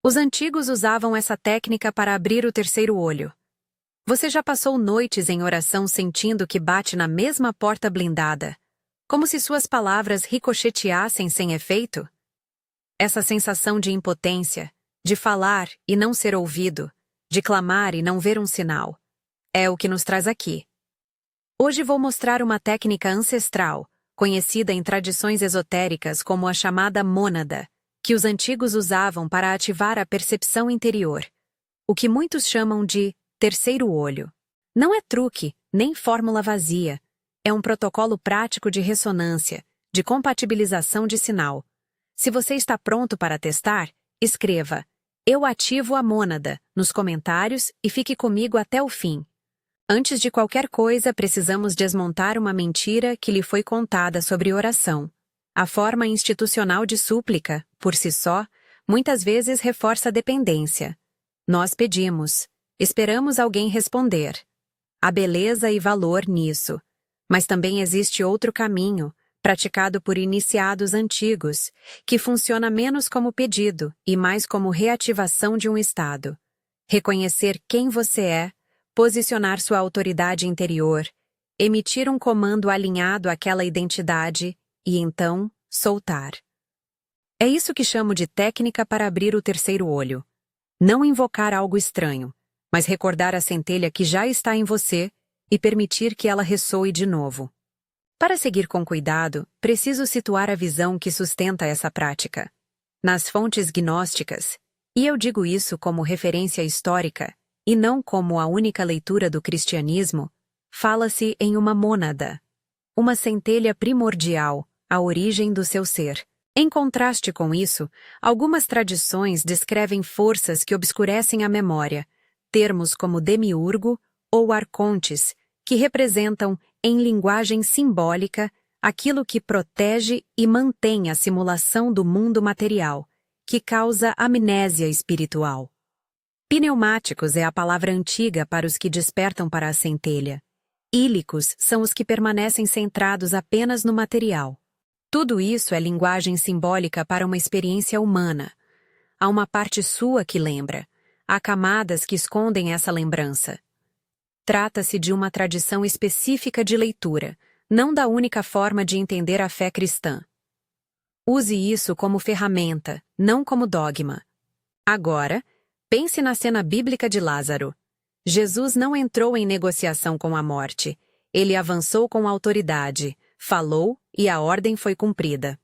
Os antigos usavam essa técnica para abrir o terceiro olho. Você já passou noites em oração sentindo que bate na mesma porta blindada, como se suas palavras ricocheteassem sem efeito? Essa sensação de impotência, de falar e não ser ouvido, de clamar e não ver um sinal, é o que nos traz aqui. Hoje vou mostrar uma técnica ancestral, conhecida em tradições esotéricas como a chamada mônada, que os antigos usavam para ativar a percepção interior, o que muitos chamam de terceiro olho. Não é truque, nem fórmula vazia. É um protocolo prático de ressonância, de compatibilização de sinal. Se você está pronto para testar, escreva "Eu ativo a mônada" nos comentários e fique comigo até o fim. Antes de qualquer coisa, precisamos desmontar uma mentira que lhe foi contada sobre oração. A forma institucional de súplica, por si só, muitas vezes reforça a dependência. Nós pedimos, esperamos alguém responder. Há beleza e valor nisso. Mas também existe outro caminho, praticado por iniciados antigos, que funciona menos como pedido e mais como reativação de um estado. Reconhecer quem você é, posicionar sua autoridade interior, emitir um comando alinhado àquela identidade e então soltar. É isso que chamo de técnica para abrir o terceiro olho. Não invocar algo estranho, mas recordar a centelha que já está em você e permitir que ela ressoe de novo. Para seguir com cuidado, preciso situar a visão que sustenta essa prática. Nas fontes gnósticas, e eu digo isso como referência histórica, e não como a única leitura do cristianismo, fala-se em uma mônada, uma centelha primordial, a origem do seu ser. Em contraste com isso, algumas tradições descrevem forças que obscurecem a memória, termos como demiurgo ou arcontes, que representam, em linguagem simbólica, aquilo que protege e mantém a simulação do mundo material, que causa amnésia espiritual. Pneumáticos é a palavra antiga para os que despertam para a centelha. Ílicos são os que permanecem centrados apenas no material. Tudo isso é linguagem simbólica para uma experiência humana. Há uma parte sua que lembra. Há camadas que escondem essa lembrança. Trata-se de uma tradição específica de leitura, não da única forma de entender a fé cristã. Use isso como ferramenta, não como dogma. Agora, pense na cena bíblica de Lázaro. Jesus não entrou em negociação com a morte. Ele avançou com autoridade, falou e a ordem foi cumprida.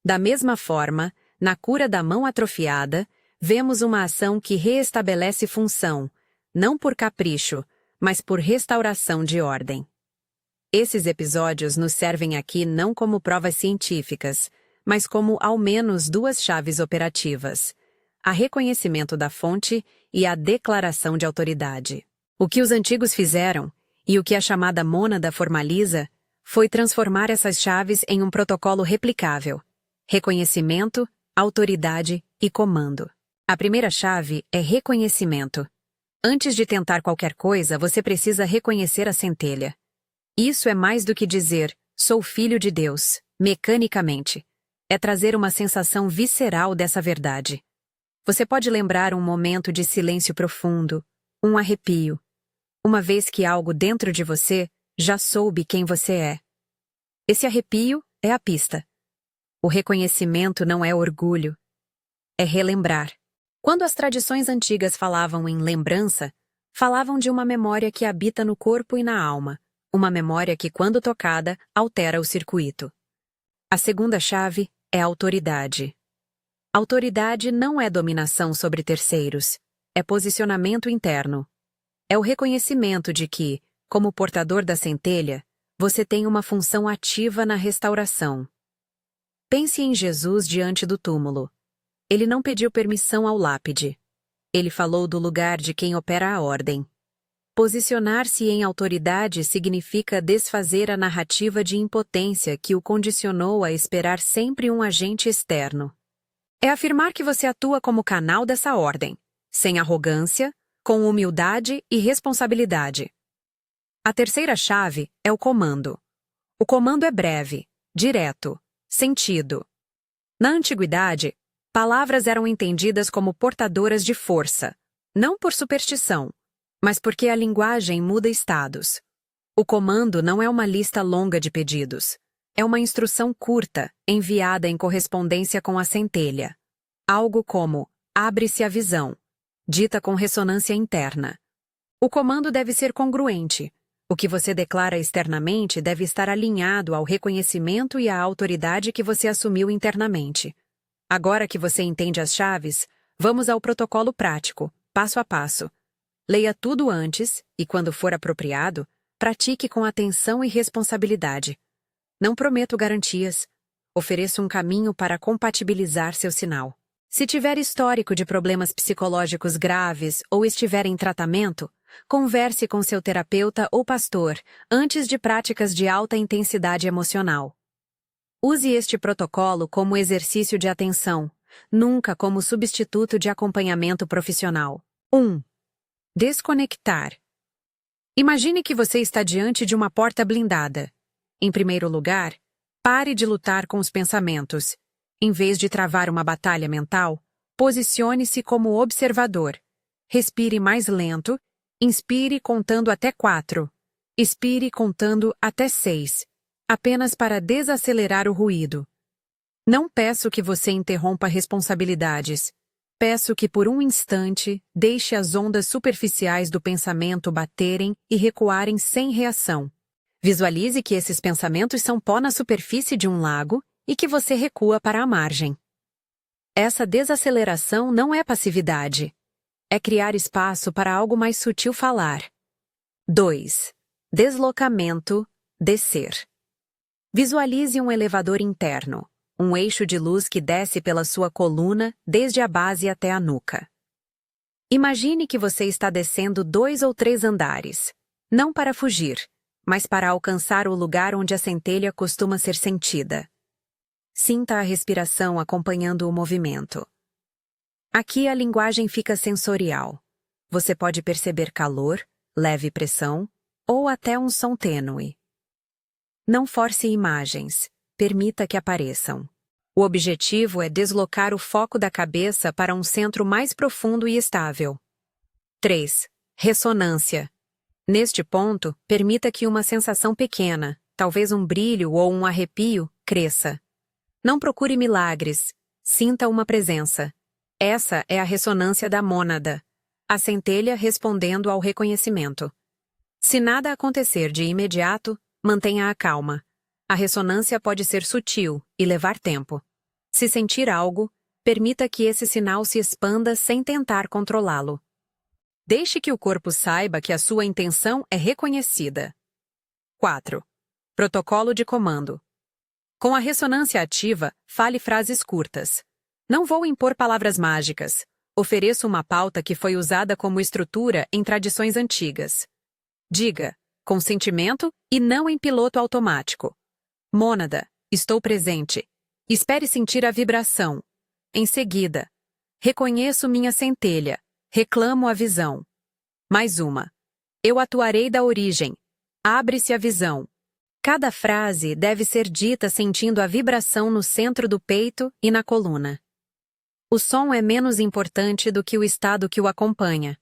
Da mesma forma, na cura da mão atrofiada, vemos uma ação que reestabelece função, não por capricho, mas por restauração de ordem. Esses episódios nos servem aqui não como provas científicas, mas como ao menos duas chaves operativas: a reconhecimento da fonte e a declaração de autoridade. O que os antigos fizeram, e o que a chamada mônada formaliza, foi transformar essas chaves em um protocolo replicável: reconhecimento, autoridade e comando. A primeira chave é reconhecimento. Antes de tentar qualquer coisa, você precisa reconhecer a centelha. Isso é mais do que dizer, sou filho de Deus, mecanicamente. É trazer uma sensação visceral dessa verdade. Você pode lembrar um momento de silêncio profundo, um arrepio, uma vez que algo dentro de você já soube quem você é. Esse arrepio é a pista. O reconhecimento não é orgulho, é relembrar. Quando as tradições antigas falavam em lembrança, falavam de uma memória que habita no corpo e na alma, uma memória que, quando tocada, altera o circuito. A segunda chave é autoridade. Autoridade não é dominação sobre terceiros, é posicionamento interno. É o reconhecimento de que, como portador da centelha, você tem uma função ativa na restauração. Pense em Jesus diante do túmulo. Ele não pediu permissão ao lápide. Ele falou do lugar de quem opera a ordem. Posicionar-se em autoridade significa desfazer a narrativa de impotência que o condicionou a esperar sempre um agente externo. É afirmar que você atua como canal dessa ordem, sem arrogância, com humildade e responsabilidade. A terceira chave é o comando. O comando é breve, direto, sentido. Na antiguidade, Palavras eram entendidas como portadoras de força, não por superstição, mas porque a linguagem muda estados. O comando não é uma lista longa de pedidos. É uma instrução curta, enviada em correspondência com a centelha. Algo como, abre-se a visão, dita com ressonância interna. O comando deve ser congruente. O que você declara externamente deve estar alinhado ao reconhecimento e à autoridade que você assumiu internamente. Agora que você entende as chaves, vamos ao protocolo prático, passo a passo. Leia tudo antes e, quando for apropriado, pratique com atenção e responsabilidade. Não prometo garantias. Ofereço um caminho para compatibilizar seu sinal. Se tiver histórico de problemas psicológicos graves ou estiver em tratamento, converse com seu terapeuta ou pastor antes de práticas de alta intensidade emocional. Use este protocolo como exercício de atenção, nunca como substituto de acompanhamento profissional. 1. Desconectar. Imagine que você está diante de uma porta blindada. Em primeiro lugar, pare de lutar com os pensamentos. Em vez de travar uma batalha mental, posicione-se como observador. Respire mais lento, inspire contando até 4. Expire contando até 6. Apenas para desacelerar o ruído. Não peço que você interrompa responsabilidades. Peço que por um instante deixe as ondas superficiais do pensamento baterem e recuarem sem reação. Visualize que esses pensamentos são pó na superfície de um lago e que você recua para a margem. Essa desaceleração não é passividade. É criar espaço para algo mais sutil falar. 2. Deslocamento, descer. Visualize um elevador interno, um eixo de luz que desce pela sua coluna desde a base até a nuca. Imagine que você está descendo 2 ou 3 andares, não para fugir, mas para alcançar o lugar onde a centelha costuma ser sentida. Sinta a respiração acompanhando o movimento. Aqui a linguagem fica sensorial. Você pode perceber calor, leve pressão ou até um som tênue. Não force imagens, permita que apareçam. O objetivo é deslocar o foco da cabeça para um centro mais profundo e estável. 3. Ressonância. Neste ponto, permita que uma sensação pequena, talvez um brilho ou um arrepio, cresça. Não procure milagres, sinta uma presença. Essa é a ressonância da mônada, a centelha respondendo ao reconhecimento. Se nada acontecer de imediato, mantenha a calma. A ressonância pode ser sutil e levar tempo. Se sentir algo, permita que esse sinal se expanda sem tentar controlá-lo. Deixe que o corpo saiba que a sua intenção é reconhecida. 4. Protocolo de comando. Com a ressonância ativa, fale frases curtas. Não vou impor palavras mágicas. Ofereço uma pauta que foi usada como estrutura em tradições antigas. Diga, com sentimento e não em piloto automático. Mônada, estou presente. Espere sentir a vibração. Em seguida, reconheço minha centelha. Reclamo a visão. Mais uma. Eu atuarei da origem. Abre-se a visão. Cada frase deve ser dita sentindo a vibração no centro do peito e na coluna. O som é menos importante do que o estado que o acompanha.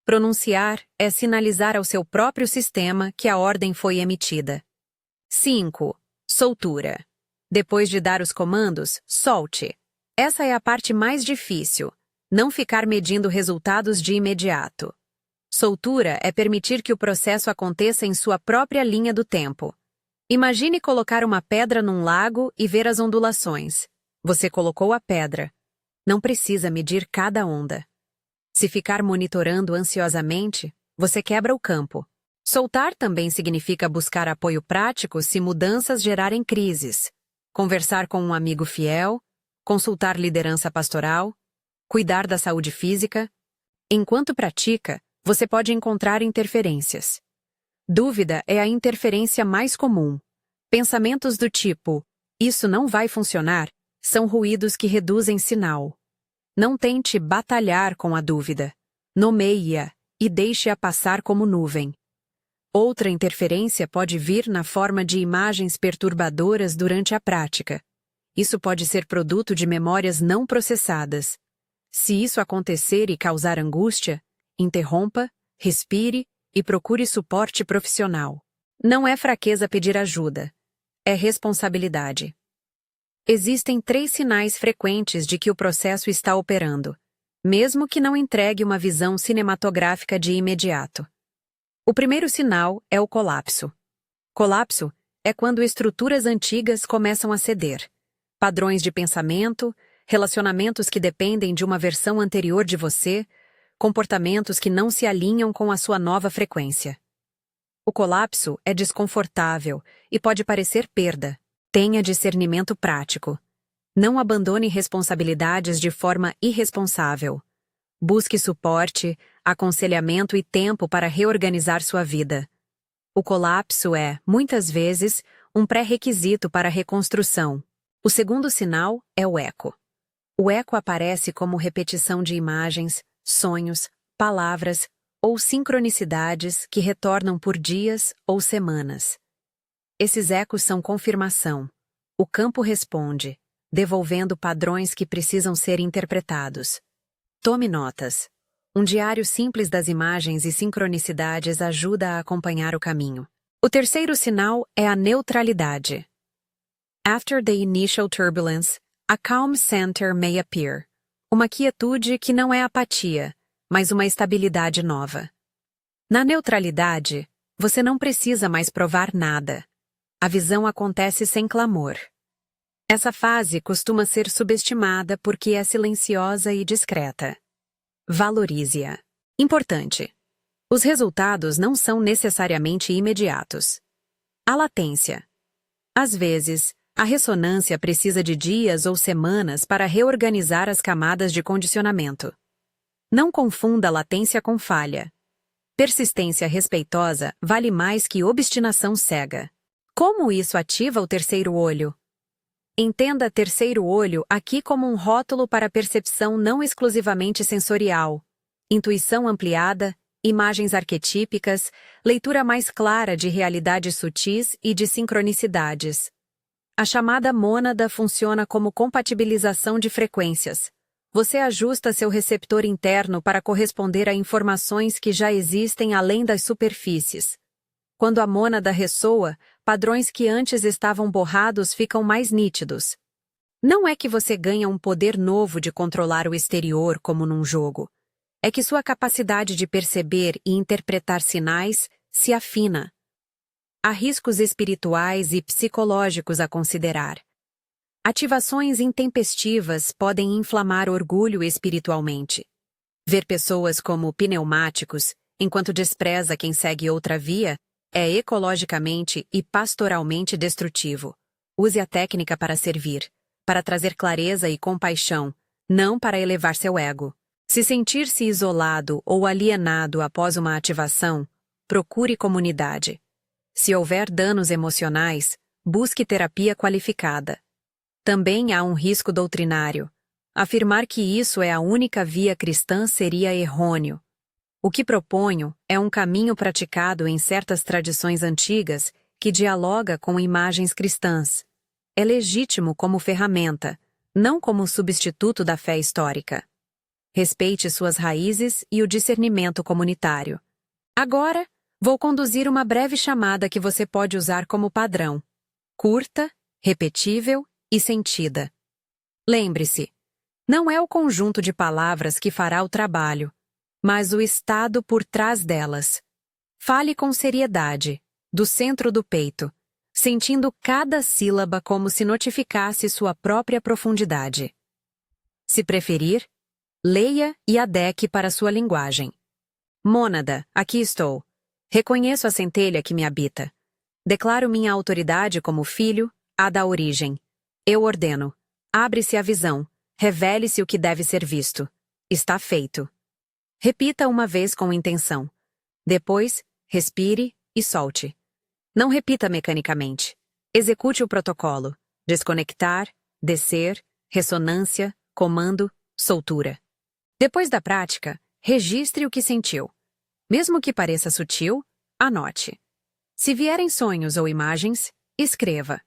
Pronunciar é sinalizar ao seu próprio sistema que a ordem foi emitida. 5. Soltura. Depois de dar os comandos, solte. Essa é a parte mais difícil. Não ficar medindo resultados de imediato. Soltura é permitir que o processo aconteça em sua própria linha do tempo. Imagine colocar uma pedra num lago e ver as ondulações. Você colocou a pedra. Não precisa medir cada onda. Se ficar monitorando ansiosamente, você quebra o campo. Soltar também significa buscar apoio prático se mudanças gerarem crises. Conversar com um amigo fiel, consultar liderança pastoral, cuidar da saúde física. Enquanto pratica, você pode encontrar interferências. Dúvida é a interferência mais comum. Pensamentos do tipo, isso não vai funcionar, são ruídos que reduzem sinal. Não tente batalhar com a dúvida. Nomeie-a e deixe-a passar como nuvem. Outra interferência pode vir na forma de imagens perturbadoras durante a prática. Isso pode ser produto de memórias não processadas. Se isso acontecer e causar angústia, interrompa, respire e procure suporte profissional. Não é fraqueza pedir ajuda. É responsabilidade. Existem 3 sinais frequentes de que o processo está operando, mesmo que não entregue uma visão cinematográfica de imediato. O primeiro sinal é o colapso. Colapso é quando estruturas antigas começam a ceder. Padrões de pensamento, relacionamentos que dependem de uma versão anterior de você, comportamentos que não se alinham com a sua nova frequência. O colapso é desconfortável e pode parecer perda. Tenha discernimento prático. Não abandone responsabilidades de forma irresponsável. Busque suporte, aconselhamento e tempo para reorganizar sua vida. O colapso é, muitas vezes, um pré-requisito para a reconstrução. O segundo sinal é o eco. O eco aparece como repetição de imagens, sonhos, palavras ou sincronicidades que retornam por dias ou semanas. Esses ecos são confirmação. O campo responde, devolvendo padrões que precisam ser interpretados. Tome notas. Um diário simples das imagens e sincronicidades ajuda a acompanhar o caminho. O terceiro sinal é a neutralidade. After the initial turbulence, a calm center may appear. Uma quietude que não é apatia, mas uma estabilidade nova. Na neutralidade, você não precisa mais provar nada. A visão acontece sem clamor. Essa fase costuma ser subestimada porque é silenciosa e discreta. Valorize-a. Importante. Os resultados não são necessariamente imediatos. Há latência. Às vezes, a ressonância precisa de dias ou semanas para reorganizar as camadas de condicionamento. Não confunda latência com falha. Persistência respeitosa vale mais que obstinação cega. Como isso ativa o terceiro olho? Entenda terceiro olho aqui como um rótulo para percepção não exclusivamente sensorial, intuição ampliada, imagens arquetípicas, leitura mais clara de realidades sutis e de sincronicidades. A chamada mônada funciona como compatibilização de frequências. Você ajusta seu receptor interno para corresponder a informações que já existem além das superfícies. Quando a mônada ressoa, padrões que antes estavam borrados ficam mais nítidos. Não é que você ganha um poder novo de controlar o exterior como num jogo. É que sua capacidade de perceber e interpretar sinais se afina. Há riscos espirituais e psicológicos a considerar. Ativações intempestivas podem inflamar orgulho espiritualmente. Ver pessoas como pneumáticos, enquanto despreza quem segue outra via, é ecologicamente e pastoralmente destrutivo. Use a técnica para servir, para trazer clareza e compaixão, não para elevar seu ego. Se sentir-se isolado ou alienado após uma ativação, procure comunidade. Se houver danos emocionais, busque terapia qualificada. Também há um risco doutrinário. Afirmar que isso é a única via cristã seria errôneo. O que proponho é um caminho praticado em certas tradições antigas que dialoga com imagens cristãs. É legítimo como ferramenta, não como substituto da fé histórica. Respeite suas raízes e o discernimento comunitário. Agora, vou conduzir uma breve chamada que você pode usar como padrão. Curta, repetível e sentida. Lembre-se, não é o conjunto de palavras que fará o trabalho, mas o estado por trás delas. Fale com seriedade, do centro do peito, sentindo cada sílaba como se notificasse sua própria profundidade. Se preferir, leia e adeque para sua linguagem. Mônada, aqui estou. Reconheço a centelha que me habita. Declaro minha autoridade como filho, a da origem. Eu ordeno. Abre-se a visão. Revele-se o que deve ser visto. Está feito. Repita uma vez com intenção. Depois, respire e solte. Não repita mecanicamente. Execute o protocolo. Desconectar, descer, ressonância, comando, soltura. Depois da prática, registre o que sentiu. Mesmo que pareça sutil, anote. Se vierem sonhos ou imagens, escreva.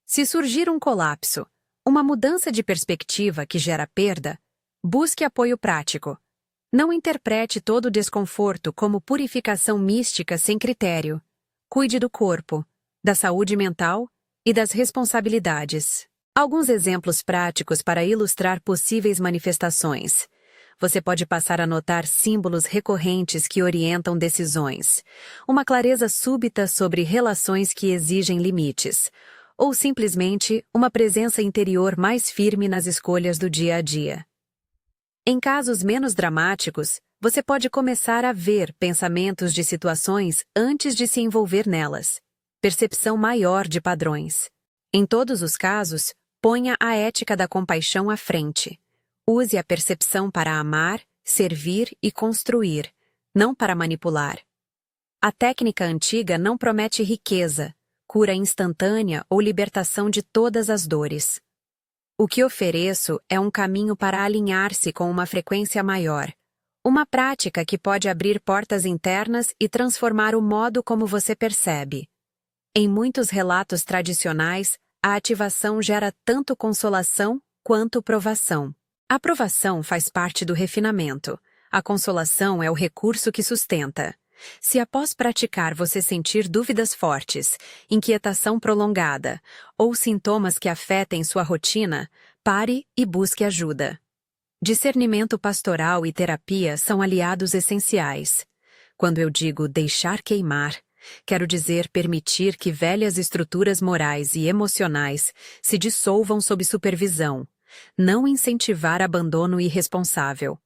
Se surgir um colapso, Uma mudança de perspectiva que gera perda? Busque apoio prático. Não interprete todo o desconforto como purificação mística sem critério. Cuide do corpo, da saúde mental e das responsabilidades. Alguns exemplos práticos para ilustrar possíveis manifestações. Você pode passar a notar símbolos recorrentes que orientam decisões, uma clareza súbita sobre relações que exigem limites, ou simplesmente uma presença interior mais firme nas escolhas do dia a dia. Em casos menos dramáticos, você pode começar a ver pensamentos de situações antes de se envolver nelas. Percepção maior de padrões. Em todos os casos, ponha a ética da compaixão à frente. Use a percepção para amar, servir e construir, não para manipular. A técnica antiga não promete riqueza, cura instantânea ou libertação de todas as dores. O que ofereço é um caminho para alinhar-se com uma frequência maior. Uma prática que pode abrir portas internas e transformar o modo como você percebe. Em muitos relatos tradicionais, a ativação gera tanto consolação quanto provação. A provação faz parte do refinamento. A consolação é o recurso que sustenta. Se após praticar você sentir dúvidas fortes, inquietação prolongada ou sintomas que afetem sua rotina, pare e busque ajuda. Discernimento pastoral e terapia são aliados essenciais. Quando eu digo deixar queimar, quero dizer permitir que velhas estruturas morais e emocionais se dissolvam sob supervisão, não incentivar abandono irresponsável.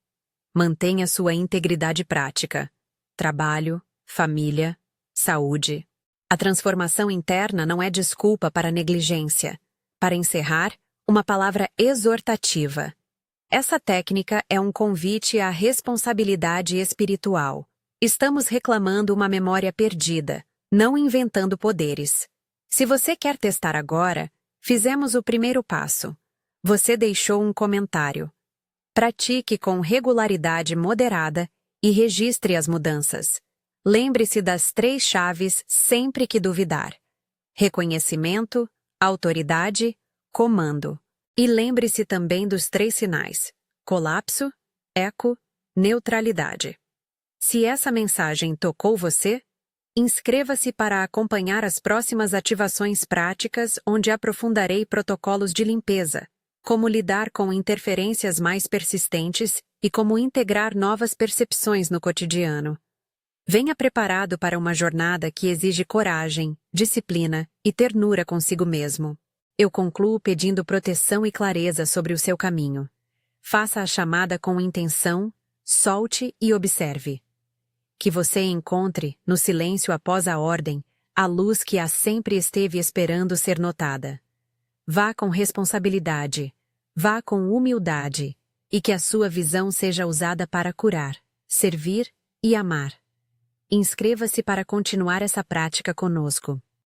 Mantenha sua integridade prática. Trabalho, família, saúde. A transformação interna não é desculpa para negligência. Para encerrar, uma palavra exortativa. Essa técnica é um convite à responsabilidade espiritual. Estamos reclamando uma memória perdida, não inventando poderes. Se você quer testar agora, fizemos o primeiro passo. Você deixou um comentário. Pratique com regularidade moderada e registre as mudanças. Lembre-se das 3 chaves sempre que duvidar: reconhecimento, autoridade, comando. E lembre-se também dos 3 sinais: colapso, eco, neutralidade. Se essa mensagem tocou você, inscreva-se para acompanhar as próximas ativações práticas onde aprofundarei protocolos de limpeza, como lidar com interferências mais persistentes e como integrar novas percepções no cotidiano. Venha preparado para uma jornada que exige coragem, disciplina e ternura consigo mesmo. Eu concluo pedindo proteção e clareza sobre o seu caminho. Faça a chamada com intenção, solte e observe. Que você encontre, no silêncio após a ordem, a luz que sempre esteve esperando ser notada. Vá com responsabilidade, vá com humildade, e que a sua visão seja usada para curar, servir e amar. Inscreva-se para continuar essa prática conosco.